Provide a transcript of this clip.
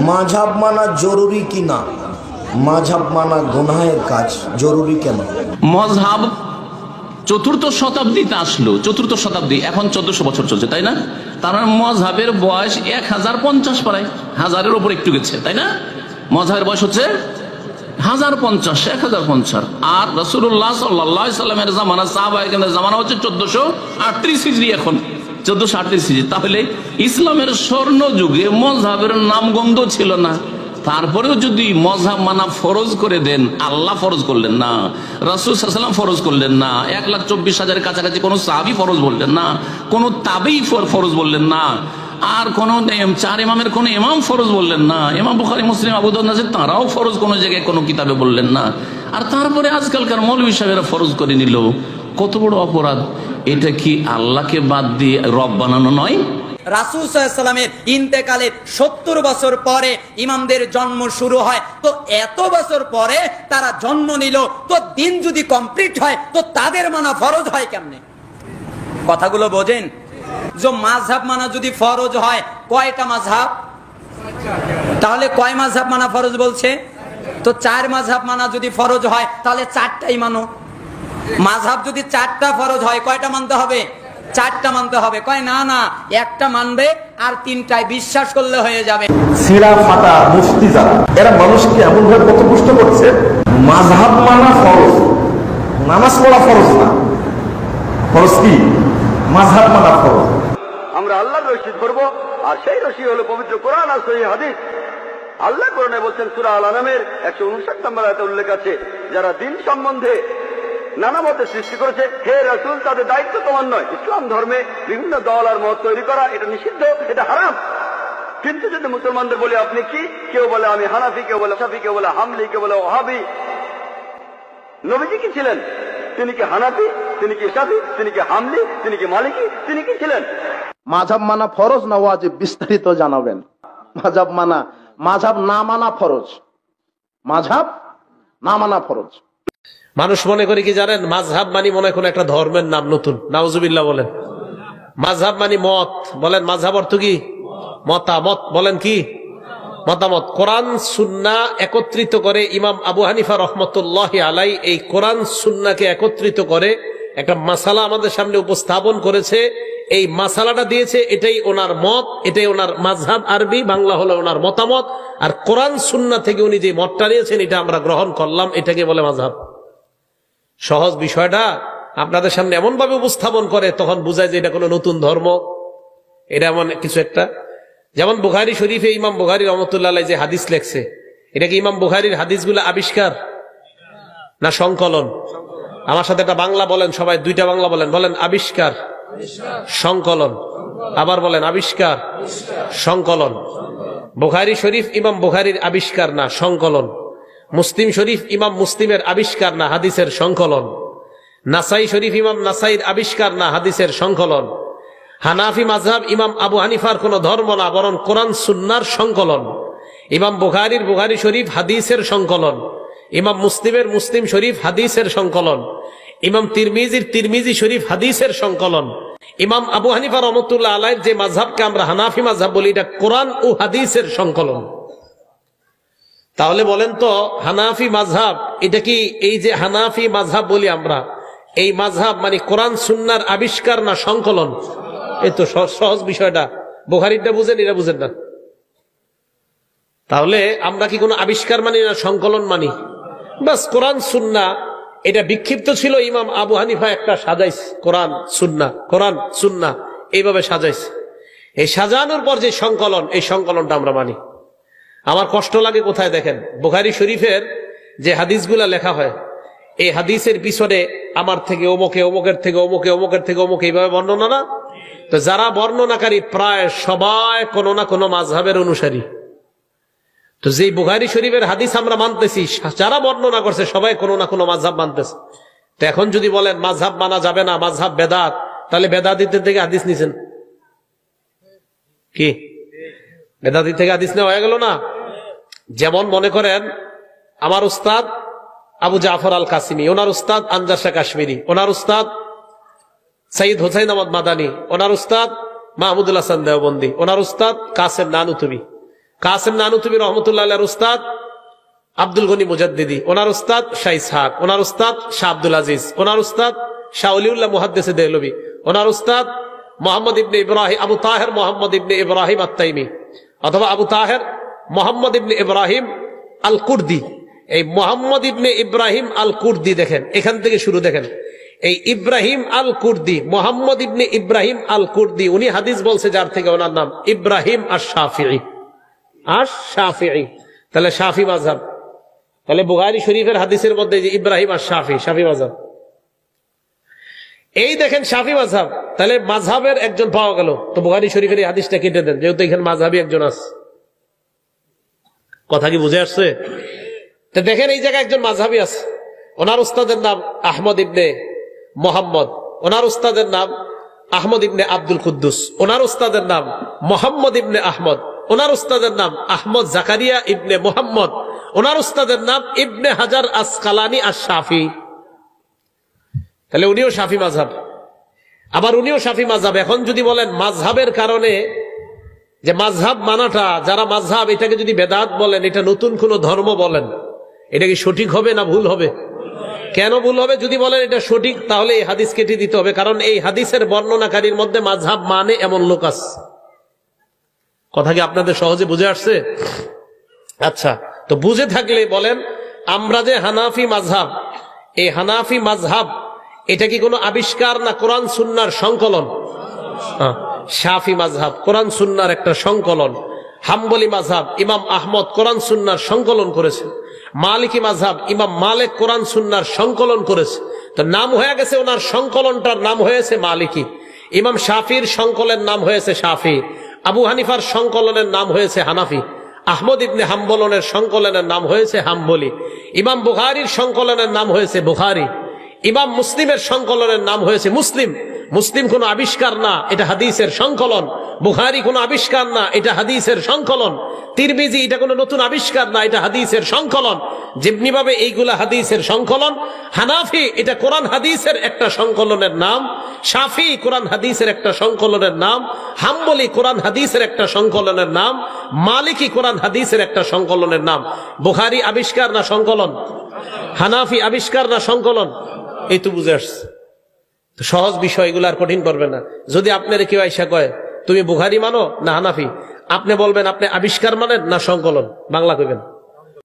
মাযহাব মানা জরুরি কিনা, মাযহাব মানা গুনাহের কাজ, জরুরি কেন? মযহাব চতুর্থ শতাব্দীতে আসলো, চতুর্থ শতাব্দী, এখন 1400 বছর চলছে, তাই না? তার মযহাবের বয়স 1050 প্রায়, হাজারের উপর একটু গেছে, তাই না? মযহাবের বয়স হচ্ছে 1050 আর রাসূলুল্লাহ সাল্লাল্লাহু আলাইহি সাল্লামের জামানা, সাহাবায়ে জামানা হচ্ছে 1438 হিজরি, এখন 1438 হিজরি। তাহলে ইসলামের স্বর্ণ যুগে মযহাবের নামগন্ধ ছিল না। তারপরেও যদি মযহাব মানা ফরজ করে দেন, আল্লাহ ফরজ করলেন না, রাসূল সাল্লাল্লাহু আলাইহি ওয়াসাল্লাম ফরজ করলেন না, 1,24,000 কাছাকাছি কোনো সাহাবী ফরজ বললেন না, কোনো তাবেঈ ফরজ বললেন না, আর কোন 4 ইমামের কোন ইমাম ফরজ বললেন না, ইমাম বুখারী, মুসলিম, আবু দাউদ, নাসাঈ তারাও ফরজ কোনো জায়গায় কোনো কিতাবে বললেন না। আর তারপরে আজকালকার মৌলভী সাহেবেরা ফরজ করে নিল, কত বড় অপরাধ! এটা কি আল্লাহকে বাদ দিয়ে রব বানানো নয়? রাসূল সাল্লাল্লাহু আলাইহি ওয়াসাল্লামের ইন্তেকালের 70 বছর পরে ইমামদের জন্ম শুরু হয়, তো এত বছর পরে তারা জন্ম নিল, তো দিন যদি কমপ্লিট হয় তো তাদের মানা ফরজ হয় কেমনে? কথাগুলো বোঝেন? যে মাযহাব মানা যদি ফরজ হয়, কয়টা মাযহাব? তাহলে কয় মাযহাব মানা ফরজ বলছে? তো 4 মাযহাব মানা যদি ফরজ হয় তাহলে 4টাই মানো। মাযহাব যদি 4টা ফরজ হয়, কয়টা মানতে হবে? 4টা মানতে হবে। কয় না না, একটা মানবে আর 3টায় বিশ্বাস করলে হয়ে যাবে। সিরা ফাটা মুফতি যারা, এরা মানুষকে এমন ভাবে পথভ্রষ্ট করছে, মাযহাব মানা ফরজ, নামাজ পড়া ফরজ না। ফরজ কি? মাযহাব মানা ফরজ। আমরা আল্লাহর রশি ধরবো, আর সেই রশি হলো পবিত্র কোরআন আর সহিহ হাদিস। আল্লাহ কোরআনে বলছেন, সূরা আল-আনামের 159 নম্বর আয়াতে উল্লেখ আছে, যারা দিন সম্বন্ধে নানা মতের সৃষ্টি করেছে, হে রাসূল, তাদের দায়িত্ব তোমার নয়। ইসলাম ধর্মে বিভিন্ন দল আর মত তৈরি করা এটা নিষিদ্ধ, এটা হারাম। কিন্তু যদি মুসলমানদের বলি আপনি কি, কেউ বলে আমি হানাফি, কেউ বলে শাফি, কেউ বলে হামলি, কেউ বলে ওয়াহাবি। নবীজি কি ছিলেন? তিনি কি হানাফি? তিনি কি শাফি? তিনি কি হামলি? তিনি কি মালিকি? তিনি কি ছিলেন? মাযহাব মানা ফরজ না ওয়াজিব, বিস্তারিত জানাবেন। মাযহাব না মানা ফরজ, মাযহাব না মানা ফরজ। মানুষ মনে করে কি জানেন, মাযহাব মানি মনে হয় কোন একটা ধর্মের নাম, নতুন। নাউজুবিল্লাহ বলেন। মাযহাব মানি মত, বলেন মাযহাব অর্থ কি? মতামত, বলেন কি? মতামত। কোরআন সুন্নাহ একত্রিত করে ইমাম আবু হানিফা রাহমাতুল্লাহি আলাইহি এই কোরআন সুন্নাহকে একত্রিত করে একটা মাসালা আমাদের সামনে উপস্থাপন করেছে। এই মাসালাটা দিয়েছে, এটাই ওনার মত, এটাই ওনার মাযহাব, আরবি বাংলা হলো ওনার মতামত। আর কোরআন সুন্নাহ থেকে উনি যে মতটা নিয়েছেন এটা আমরা গ্রহণ করলাম, এটাকে বলে মাযহাব। সহজ বিষয়টা আপনাদের সামনে এমন ভাবে উপস্থাপন করে, তখন বোঝায় যে এটা কোনো নতুন ধর্ম, এটা এমন কিছু একটা। যেমন বুখারী শরীফে ইমাম বুখারী রাহমাতুল্লাহ আলাইহি যে হাদিস লেখছে, এটা কি ইমাম বুখারীর হাদিসগুলো আবিষ্কার না সংকলন? আমার সাথে একটা বাংলা বলেন সবাই, 2টা বাংলা বলেন। বলেন আবিষ্কার, সংকলন। আবার বলেন আবিষ্কার, সংকলন। বুখারী শরীফ ইমাম বুখারীর আবিষ্কার না, সংকলন। মুসলিম শরীফ ইমাম মুসলিমের আবিষ্কার না, হাদিসের সংকলন। নাসাই শরীফ ইমাম নাসাইর আবিষ্কার না, হাদিসের সংকলন। হানাফি মাযহাব ইমাম আবু হানিফার কোন ধর্ম না, বরং কোরআন সুন্নাহর সংকলন। ইমাম বুখারীর বুখারী শরীফ হাদিসের সংকলন। ইমাম মুসলিমের মুসলিম শরীফ হাদিসের সংকলন। ইমাম তিরমিজির তিরমিজি শরীফ হাদিসের সংকলন। ইমাম আবু হানিফা রাহমাতুল্লাহ আলাইহির যে মাযহাবকে আমরা হানাফি মাযহাব বলি, এটা কোরআন ও হাদিসের সংকলন। তাহলে বলেন তো, হানাফি মাযহাব এটা কি, এই যে হানাফি মাযহাব বলি আমরা, এই মাযহাব মানে কোরআন সুন্নাহর আবিষ্কার না সংকলন? এই তো সহজ বিষয়টা। বুখারীরটা বুঝেন, এরা বুঝেন না। তাহলে আমরা কি কোনো আবিষ্কার মানি না সংকলন মানি? বাস কোরআন সুন্নাহ এটা বিক্ষিপ্ত ছিল, ইমাম আবু হানিফা একটা সাজাইছে, কোরআন সুন্নাহ, কোরআন সুন্নাহ এইভাবে সাজাইছে। এই সাজানোর পর যে সংকলন, এই সংকলনটা আমরা মানি। আমার কষ্ট লাগে কোথায় দেখেন, বুখারী শরীফের যে হাদিসগুলা লেখা হয়, এই হাদিসের পিছনে আমার থেকে অমুকে, অমুকের থেকে অমুকে, অমুকের থেকে অমুকে, এইভাবে বর্ণনা না? তো যারা বর্ণনাকারী প্রায় সবাই কোনো না কোনো মাযহাবের অনুসারী। তো যে বুখারী শরীফের হাদিস আমরা মানতেছি, যারা বর্ণনা করছে সবাই কোনো না কোনো মাযহাব মানতেছে। তো এখন যদি বলেন মাযহাব মানা যাবে না, মাযহাব বেদাত, তাহলে বেদাতীদের থেকে হাদিস নিছেন কি? বেদাতী থেকে হাদিস নেওয়া হয়ে গেল না? যেমন মনে করেন আমার উস্তাদ আবু জাফর আল কাসিমি, ওনার উস্তাদ আনজার শাহ কাশ্মীরি, ওনার উস্তাদ সৈয়দ হুসাইন আহমদ মাদানী, ওনার উস্তাদ মাহমুদুল হাসান দেওবন্দি, ওনার উস্তাদ কাসেম নানুতুবি। কাসেম নানুতুবি রহমতুল্লাহ আলাইহির উস্তাদ আব্দুল গনি মুজাদ্দিদি, ওনার উস্তাদ শাহ ইসহাক, ওনার উস্তাদ শাহ আব্দুল আজিজ, ওনার উস্তাদ শাহ ওলিউল্লাহ মুহাদ্দিস দেহলভী, ওনার উস্তাদ মোহাম্মদ ইবনে ইব্রাহিম, আবু তাহের মোহাম্মদ ইবনে ইব্রাহিম আত-তাইমি, অথবা আবু তাহের মোহাম্মদ ইবনে ইব্রাহিম আল কুর্দি। এই মোহাম্মদ ইবনে ইব্রাহিম আল কুর্দি দেখেন, এখান থেকে শুরু দেখেন। এই ইব্রাহিম আল কুর্দি, মোহাম্মদ ইবনে ইব্রাহিম আল কুর্দি, উনি হাদিস বলছে যার থেকে, ওনার নাম ইব্রাহিম আশ-শাফিঈ। আশ-শাফিঈ, তাহলে শাফি মাযহাব। তাহলে বুখারী শরীফের হাদিসের মধ্যে যে ইব্রাহিম আশ-শাফিঈ, শাফি মাযহাব। এই দেখেন শাফি মাযহাব, তাহলে মাযহাবের একজন পাওয়া গেল। তো বুখারী শরীফের এই হাদিসটা কেটে দেন, যেহেতু এখানে মাযহাবী একজন আছে। কথা কি বুঝে আসছে? তো দেখেন এই জায়গায় একজন মাযহাবী আছে, ওনার উস্তাদের নাম আহমদ ইবনে মোহাম্মদ, ওনার উস্তাদের নাম আহমদ ইবনে আব্দুল কুদ্দুস, ওনার উস্তাদের নাম মোহাম্মদ ইবনে আহমদ, ওনার উস্তাদের নাম আহমদ জাকারিয়া ইবনে মোহাম্মদ, ওনার উস্তাদের নাম ইবনে হাজার আসকালানি আশ-শাফি। তাহলে উনিও শাফি মাযহাব, আবার উনিও শাফি মাযহাব। এখন যদি বলেন মাযহাবের কারণে, যে মাযহাব মানাটা, যারা মাযহাব এটাকে যদি বেদাত বলেন, এটা নতুন কোন ধর্ম বলেন, এটা কি সঠিক হবে না ভুল হবে? কেন ভুল হবে? যদি বলেন এটা সঠিক, তাহলে এই হাদিস কেটে দিতে হবে, কারণ এই হাদিসের বর্ণনাকারীর মধ্যে মাযহাব মানে এমন লোক আছে। কথা কি আপনাদের সহজে বুঝে আসছে? আচ্ছা, তো বুঝে থাকলে বলেন, আমরা যে হানাফি মাযহাব, এই হানাফি মাযহাব এটা কি কোনো আবিষ্কার না কোরআন সুন্নাহর সংকলন? শাফি মাযহাব কোরআন সুন্নাহর একটা সংকলন। হাম্বলি মাযহাব ইমাম আহমদ কোরআন সুন্নাহর সংকলন করেছে। মালিকি মাযহাব ইমাম মালিক কোরআন সুন্নাহর সংকলন করেছে। তো নাম হয়ে গেছে, ওনার সংকলনটার নাম হয়েছে মালিকি। ইমাম শাফির সংকলনের নাম হয়েছে শাফি। আবু হানিফার সংকলনের নাম হয়েছে হানাফি। আহমদ ইবনে হাম্বলনের সংকলনের নাম হয়েছে হাম্বলি। ইমাম বুখারীর সংকলনের নাম হয়েছে বুখারী। ইমাম মুসলিমের সংকলনের নাম হয়েছে মুসলিম। মুসলিম কোনো আবিষ্কার না, এটা হাদিসের সংকলন। বুখারী কোনো আবিষ্কার না, এটা হাদিসের সংকলন। তিরমিজি এটা কোনো নতুন আবিষ্কার না, এটা হাদিসের সংকলন। যেমনি ভাবে এইগুলা হাদিসের সংকলন, হানাফি এটা কোরআন হাদিসের একটা সংকলনের নাম, শাফি কোরআন হাদিসের একটা সংকলনের নাম, হাম্বলি কোরআন হাদিসের একটা সংকলনের নাম, মালিকি কোরআন হাদিসের একটা সংকলনের নাম। বুখারী আবিষ্কার না সংকলন? হানাফি আবিষ্কার না সংকলন? এই তো বুঝে আসছে। সহজ বিষয়, এগুলো আর কঠিন করবে না। যদি আপনার কেউ আইসা কয় তুমি বুখারী মানো না হানাফি, আপনি বলবেন আপনি আবিষ্কার মানেন না সংকলন, বাংলা কইবেন।